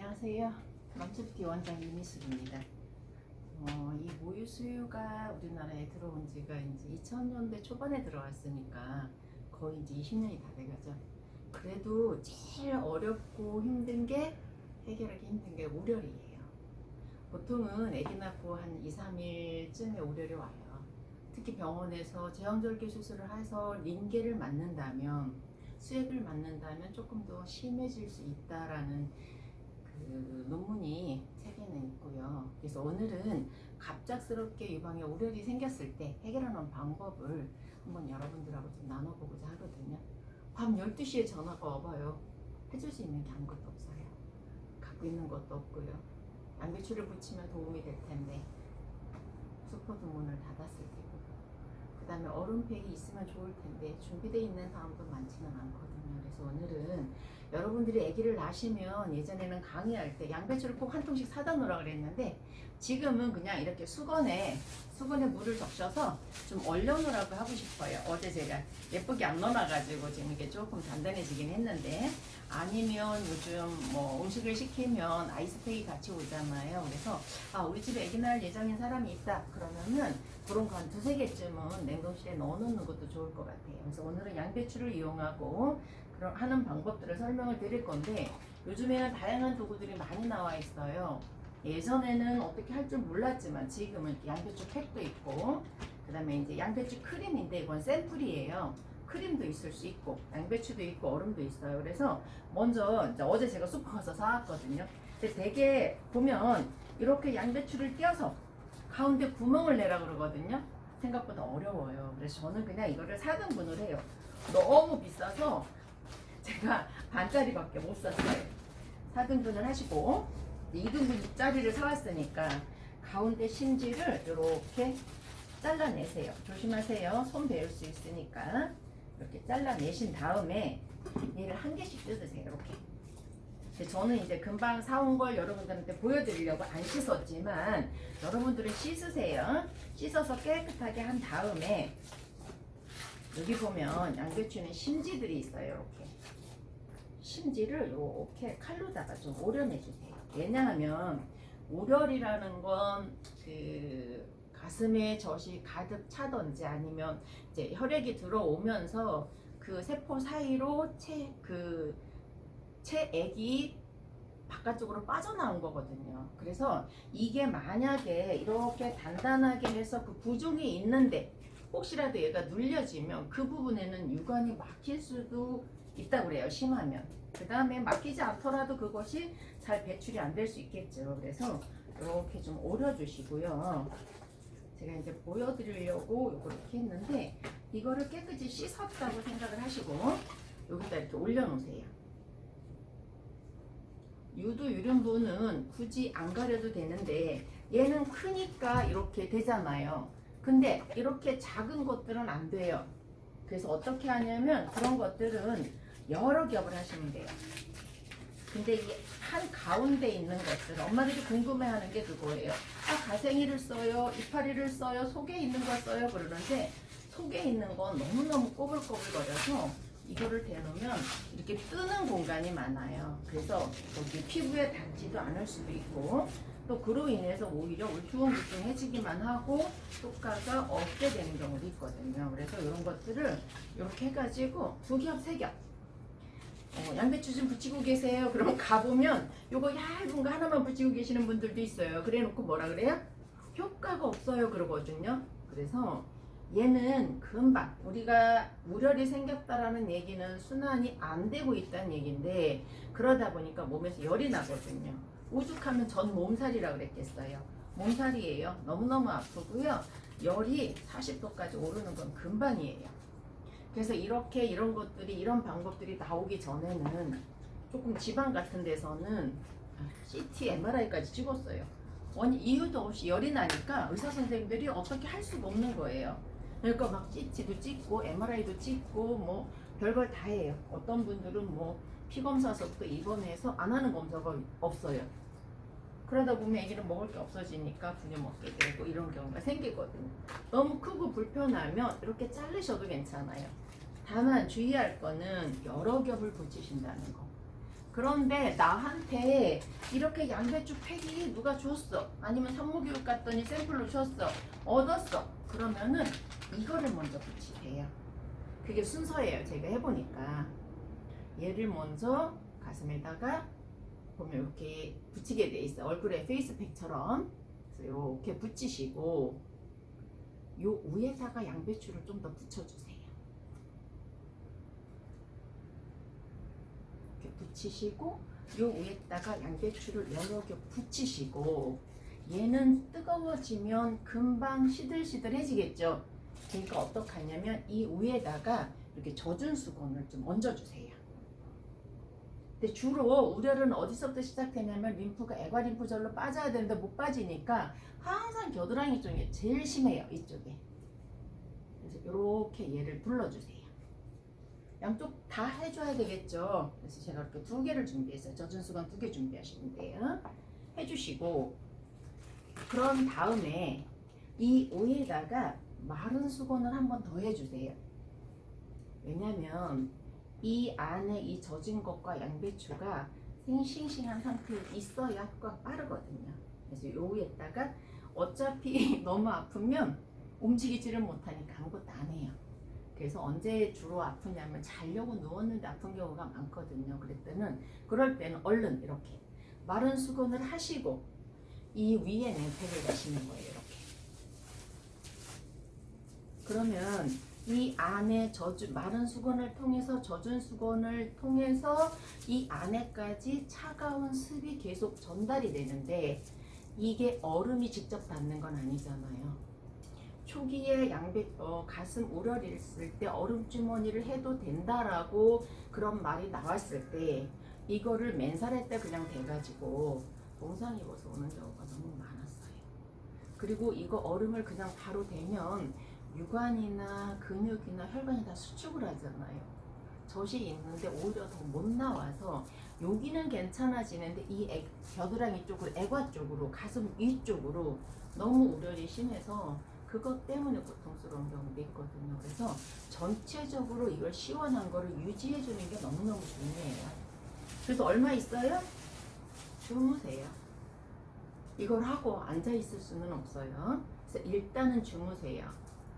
안녕하세요. 맘스뷰티 원장 이미숙입니다. 이 모유 수유가 우리나라에 들어온 지가 이제 2000년대 초반에 들어왔으니까 거의 이제 20년이 다 돼가죠. 그래도 제일 어렵고 힘든 게 해결하기 힘든 게 오열이에요. 보통은 아기 낳고 한 2, 3일쯤에 오열이 와요. 특히 병원에서 제왕절개 수술을 해서 링겔을 맞는다면, 수액을 맞는다면 조금 더 심해질 수 있다라는 그 논문이 책에는 있고요. 그래서 오늘은 갑작스럽게 유방에 오열이 생겼을 때 해결하는 방법을 한번 여러분들하고 좀 나눠보고자 하거든요. 밤 12시에 전화가 와봐요. 해줄 수 있는 게 아무것도 없어요. 갖고 있는 것도 없고요. 양배추를 붙이면 도움이 될 텐데 슈퍼도 문을 닫았을 테고, 그 다음에 얼음팩이 있으면 좋을 텐데 준비되어 있는 사람도 많지는 않거든요. 그래서 오늘은 여러분들이 아기를 낳으시면, 예전에는 강의할 때 양배추를 꼭 한 통씩 사다 놓으라 그랬는데 지금은 그냥 이렇게 수건에 물을 적셔서 좀 얼려 놓으라고 하고 싶어요. 어제 제가 예쁘게 안 넣어놔가지고 지금 이게 조금 단단해지긴 했는데, 아니면 요즘 뭐 음식을 시키면 아이스팩이 같이 오잖아요. 그래서 우리 집에 아기 낳을 예정인 사람이 있다 그러면은 그런 거 한 두세 개쯤은 냉동실에 넣어놓는 것도 좋을 것 같아요. 그래서 오늘은 양배추를 이용하고 그런 하는 방법들을 설명을 드릴 건데, 요즘에는 다양한 도구들이 많이 나와 있어요. 예전에는 어떻게 할 줄 몰랐지만 지금은 양배추 팩도 있고, 그 다음에 이제 양배추 크림인데 이건 샘플이에요. 크림도 있을 수 있고 양배추도 있고 얼음도 있어요. 그래서 먼저 이제 어제 제가 슈퍼 가서 사왔거든요. 근데 되게 보면 이렇게 양배추를 띄어서 가운데 구멍을 내라 그러거든요. 생각보다 어려워요. 그래서 저는 그냥 이거를 4등분을 해요. 너무 비싸서 제가 반짜리밖에 못 샀어요. 4등분을 하시고 2등분짜리를 사왔으니까 가운데 심지를 이렇게 잘라내세요. 조심하세요. 손 베을 수 있으니까 이렇게 잘라내신 다음에 얘를 한 개씩 뜯으세요. 이렇게. 저는 이제 금방 사온 걸 여러분들한테 보여드리려고 안 씻었지만, 여러분들은 씻으세요. 씻어서 깨끗하게 한 다음에 여기 보면 양배추는 심지들이 있어요. 이렇게 심지를 이렇게 칼로다가 좀 오려내주세요. 왜냐하면 오열이라는 건 그 가슴에 젖이 가득 차든지 아니면 이제 혈액이 들어오면서 그 세포 사이로 체액이 바깥쪽으로 빠져나온 거거든요. 그래서 이게 만약에 이렇게 단단하게 해서 그 부종이 있는데 혹시라도 얘가 눌려지면 그 부분에는 유관이 막힐 수도 있다고 그래요. 심하면. 그 다음에 막히지 않더라도 그것이 잘 배출이 안 될 수 있겠죠. 그래서 이렇게 좀 오려주시고요. 제가 이제 보여드리려고 이렇게 했는데, 이거를 깨끗이 씻었다고 생각을 하시고 여기다 이렇게 올려놓으세요. 유두 유륜부는 굳이 안 가려도 되는데 얘는 크니까 이렇게 되잖아요. 근데 이렇게 작은 것들은 안 돼요. 그래서 어떻게 하냐면 그런 것들은 여러 겹을 하시면 돼요. 근데 이 한 가운데 있는 것들, 엄마들이 궁금해하는 게 그거예요. 가생이를 써요, 이파리를 써요, 속에 있는 걸 써요 그러는데, 속에 있는 건 너무너무 꼬불꼬불거려서 이거를 대놓으면 이렇게 뜨는 공간이 많아요. 그래서 여기 피부에 닿지도 않을 수도 있고, 또 그로 인해서 오히려 울퉁불퉁해지기만 하고 효과가 없게 되는 경우도 있거든요. 그래서 이런 것들을 이렇게 해가지고 두 겹, 세 겹. 양배추 좀 붙이고 계세요. 그러면 가보면 요거 얇은 거 하나만 붙이고 계시는 분들도 있어요. 그래 놓고 뭐라 그래요? 효과가 없어요 그러거든요. 그래서 얘는 금방, 우리가 우열이 생겼다라는 얘기는 순환이 안 되고 있다는 얘기인데, 그러다 보니까 몸에서 열이 나거든요. 오죽하면 전 몸살이라 그랬겠어요. 몸살이에요. 너무너무 아프고요. 열이 40도까지 오르는 건 금방이에요. 그래서 이렇게 이런 것들이, 이런 방법들이 나오기 전에는 조금 지방 같은 데서는 CT, MRI까지 찍었어요. 이유도 없이 열이 나니까 의사 선생님들이 어떻게 할 수가 없는 거예요. 그러니까 막 CT도 찍고 MRI도 찍고 뭐 별걸 다 해요. 어떤 분들은 뭐 피검사서부터 입원해서 안 하는 검사가 없어요. 그러다 보면 애기는 먹을 게 없어지니까 분유 먹게 되고 이런 경우가 생기거든요. 너무 크고 불편하면 이렇게 자르셔도 괜찮아요. 다만 주의할 거는 여러 겹을 붙이신다는 거. 그런데 나한테 이렇게 양배추 팩이 누가 줬어. 아니면 산모교육 갔더니 샘플로 줬어. 얻었어. 그러면은 이거를 먼저 붙이세요. 그게 순서예요. 제가 해보니까. 얘를 먼저 가슴에다가 보면 이렇게 붙이게 돼 있어. 얼굴에 페이스팩처럼. 그래서 이렇게 붙이시고 요 위에다가 양배추를 좀 더 붙여주세요. 이렇게 붙이시고 요 위에다가 양배추를 여러 개 붙이시고 얘는 뜨거워지면 금방 시들시들해지겠죠. 그러니까 어떻게 하냐면 이 위에다가 이렇게 젖은 수건을 좀 얹어주세요. 근데 주로 우려는 어디서부터 시작되냐면 림프가 애과림프절로 빠져야 되는데 못 빠지니까 항상 겨드랑이 쪽이 제일 심해요. 이쪽에. 그래서 이렇게 얘를 둘러주세요. 양쪽 다 해줘야 되겠죠. 그래서 제가 이렇게 2개를 준비했어요. 젖은 수건 2개 준비하시면 돼요. 해주시고 그런 다음에 이 위에다가 마른 수건을 한 번 더 해주세요. 왜냐면 이 안에 이 젖은 것과 양배추가 싱싱한 상태에 있어야 효과가 빠르거든요. 그래서 요 위에다가 어차피 너무 아프면 움직이지를 못하니까 아무것도 안 해요. 그래서 언제 주로 아프냐면 자려고 누웠는데 아픈 경우가 많거든요. 그럴 때는 얼른 이렇게 마른 수건을 하시고 이 위에 냉팩을 가시는 거예요. 이렇게. 그러면 이 안에 마른 수건을 통해서 젖은 수건을 통해서 이 안에까지 차가운 습이 계속 전달이 되는데 이게 얼음이 직접 닿는 건 아니잖아요. 초기에 가슴 우려를 있을 때 얼음 주머니를 해도 된다라고 그런 말이 나왔을 때 이거를 맨살에 때 그냥 대가지고 동상 입어서 오는 경우가 너무 많았어요. 그리고 이거 얼음을 그냥 바로 대면 유관이나 근육이나 혈관이 다 수축을 하잖아요. 젖이 있는데 오히려 더 못 나와서 여기는 괜찮아지는데 이 겨드랑이 쪽으로 애과 쪽으로 가슴 위쪽으로 너무 우려이 심해서 그것 때문에 고통스러운 경우도 있거든요. 그래서 전체적으로 이걸 시원한 거를 유지해 주는 게 너무너무 중요해요. 그래서 얼마 있어요? 주무세요. 이걸 하고 앉아 있을 수는 없어요. 그래서 일단은 주무세요.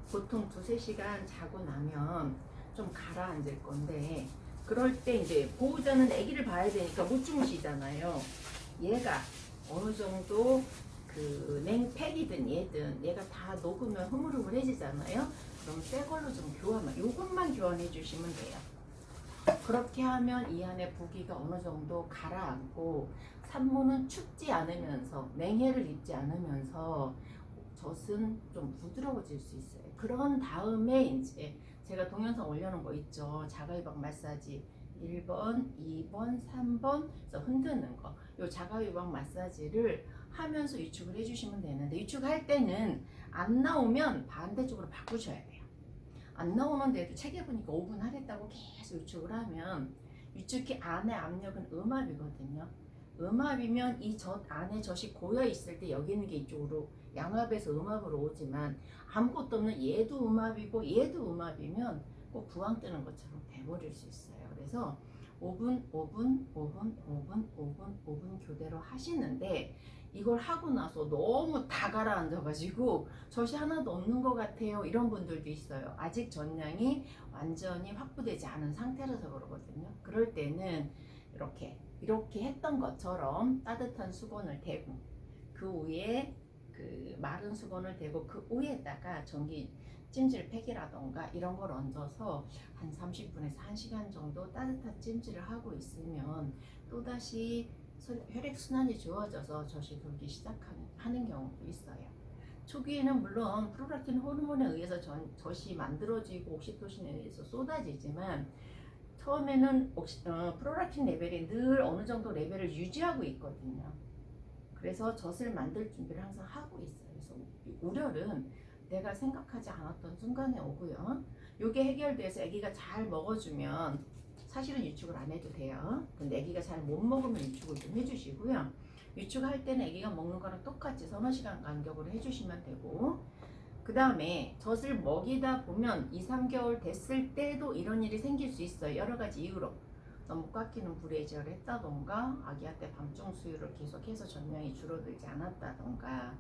보통 2-3시간 자고 나면 좀 가라앉을 건데 그럴 때 이제 보호자는 아기를 봐야 되니까 못 주무시잖아요. 얘가 어느 정도 그 냉팩이든 얘가 다 녹으면 흐물흐물해지잖아요. 그럼 새 걸로 좀 요것만 교환해 주시면 돼요. 그렇게 하면 이 안에 부기가 어느 정도 가라앉고 산모는 춥지 않으면서 냉해를 입지 않으면서 젖은 좀 부드러워질 수 있어요. 그런 다음에 이제 제가 동영상 올려놓은 거 있죠. 자가유방 마사지 1번, 2번, 3번 그래서 흔드는 거. 요 자가유방 마사지를 하면서 위축을 해주시면 되는데 위축할 때는 안 나오면 반대쪽으로 바꾸셔야 돼요. 안 나오는데도 책에 보니까 5분 하겠다고 계속 위축을 하면 위축기 안에 압력은 음압이거든요. 음압이면 이 젖 안에 젖이 고여 있을 때 여기 있는 게 이쪽으로 양압에서 음압으로 오지만 아무것도 없는 얘도 음압이고 얘도 음압이면 꼭 부항 뜨는 것처럼 돼버릴 수 있어요. 그래서 5분, 5분, 5분, 5분, 5분, 5분 교대로 하시는데 이걸 하고 나서 너무 다 가라앉아가지고 젖이 하나도 없는 것 같아요. 이런 분들도 있어요. 아직 젖량이 완전히 확보되지 않은 상태라서 그러거든요. 그럴 때는 이렇게 했던 것처럼 따뜻한 수건을 대고 그 위에 그 마른 수건을 대고 그 위에다가 전기 찜질팩이라던가 이런 걸 얹어서 한 30분에서 1시간 정도 따뜻한 찜질을 하고 있으면 또다시 혈액순환이 좋아져서 젖이 돌기 시작하는 경우도 있어요. 초기에는 물론 프롤락틴 호르몬에 의해서 젖이 만들어지고 옥시토신에 의해서 쏟아지지만 처음에는 프롤락틴 레벨이 늘 어느 정도 레벨을 유지하고 있거든요. 그래서 젖을 만들 준비를 항상 하고 있어요. 그래서 우려는 내가 생각하지 않았던 순간에 오고요. 이게 해결돼서 아기가 잘 먹어주면 사실은 위축을 안 해도 돼요. 근데 아기가 잘 못 먹으면 위축을 좀 해주시고요. 위축할 때는 아기가 먹는 거랑 똑같이 서너 시간 간격으로 해주시면 되고 그 다음에 젖을 먹이다 보면 2-3개월 됐을 때도 이런 일이 생길 수 있어요. 여러 가지 이유로. 너무 꽉 끼는 브래지어를 했다던가, 아기한테 밤중 수유를 계속해서 전량이 줄어들지 않았다던가,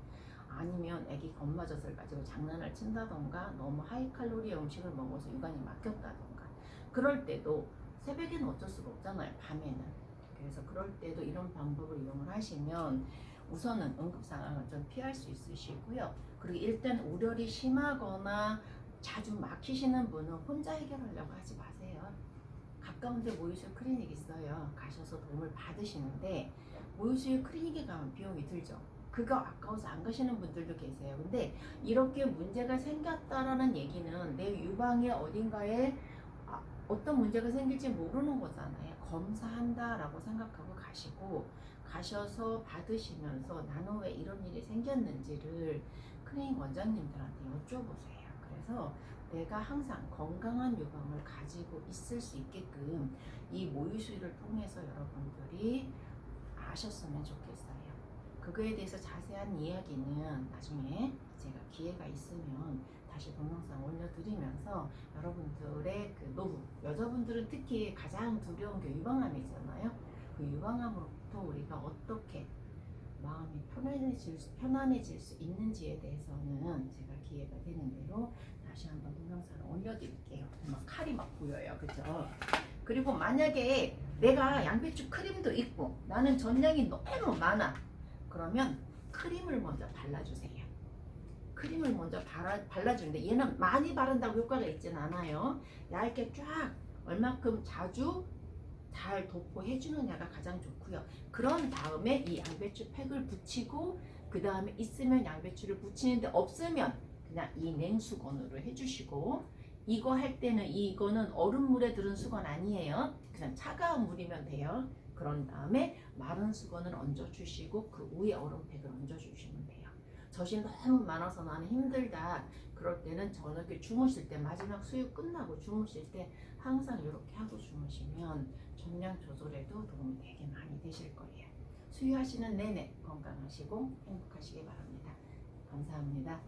아니면 아기 겉마젖을 가지고 장난을 친다던가, 너무 하이칼로리 음식을 먹어서 유관이 막혔다던가, 그럴 때도 새벽에는 어쩔 수가 없잖아요, 밤에는. 그래서 그럴 때도 이런 방법을 이용을 하시면 우선은 응급 상황을 좀 피할 수 있으시고요. 그리고 일단 우려이 심하거나 자주 막히시는 분은 혼자 해결하려고 하지 마세요. 가까운데 모유수유 클리닉 있어요. 가셔서 도움을 받으시는데, 모유수유 클리닉에 가면 비용이 들죠. 그거 아까워서 안 가시는 분들도 계세요. 근데 이렇게 문제가 생겼다라는 얘기는 내 유방의 어딘가에 어떤 문제가 생길지 모르는 거잖아요. 검사한다라고 생각하고 가셔서 받으시면서 나는 왜 이런 일이 생겼는지를 클리닉 원장님들한테 여쭤보세요. 그래서 내가 항상 건강한 유방을 가지고 있을 수 있게끔 이 모유수유를 통해서 여러분들이 아셨으면 좋겠어요. 그거에 대해서 자세한 이야기는 나중에 제가 기회가 있으면 다시 동영상 올려드리면서 여러분들의 그 노후, 여자분들은 특히 가장 두려운 게 유방암이잖아요. 그 유방암으로부터 우리가 어떻게 마음이 편안해질 수 있는지에 대해서는 제가 기회가 되는 대로 다시 한번 동영상을 올려드릴게요. 막 칼이 막 보여요, 그죠? 그리고 만약에 내가 양배추 크림도 있고 나는 전량이 너무 많아, 그러면 크림을 먼저 발라주세요. 크림을 먼저 발라주는데 얘는 많이 바른다고 효과가 있진 않아요. 얇게 쫙 얼만큼 자주 잘 도포해주느냐가 가장 좋고요. 그런 다음에 이 양배추 팩을 붙이고, 그 다음에 있으면 양배추를 붙이는데 없으면 그냥 이 냉수건으로 해주시고, 이거 할 때는 이거는 얼음물에 들은 수건 아니에요. 그냥 차가운 물이면 돼요. 그런 다음에 마른 수건을 얹어주시고 그 위에 얼음팩을 얹어주시면 돼요. 젖이 너무 많아서 나는 힘들다, 그럴 때는 저녁에 주무실 때, 마지막 수유 끝나고 주무실 때 항상 이렇게 하고 주무시면 전량 조절에도 도움이 되게 많이 되실 거예요. 수유하시는 내내 건강하시고 행복하시기 바랍니다. 감사합니다.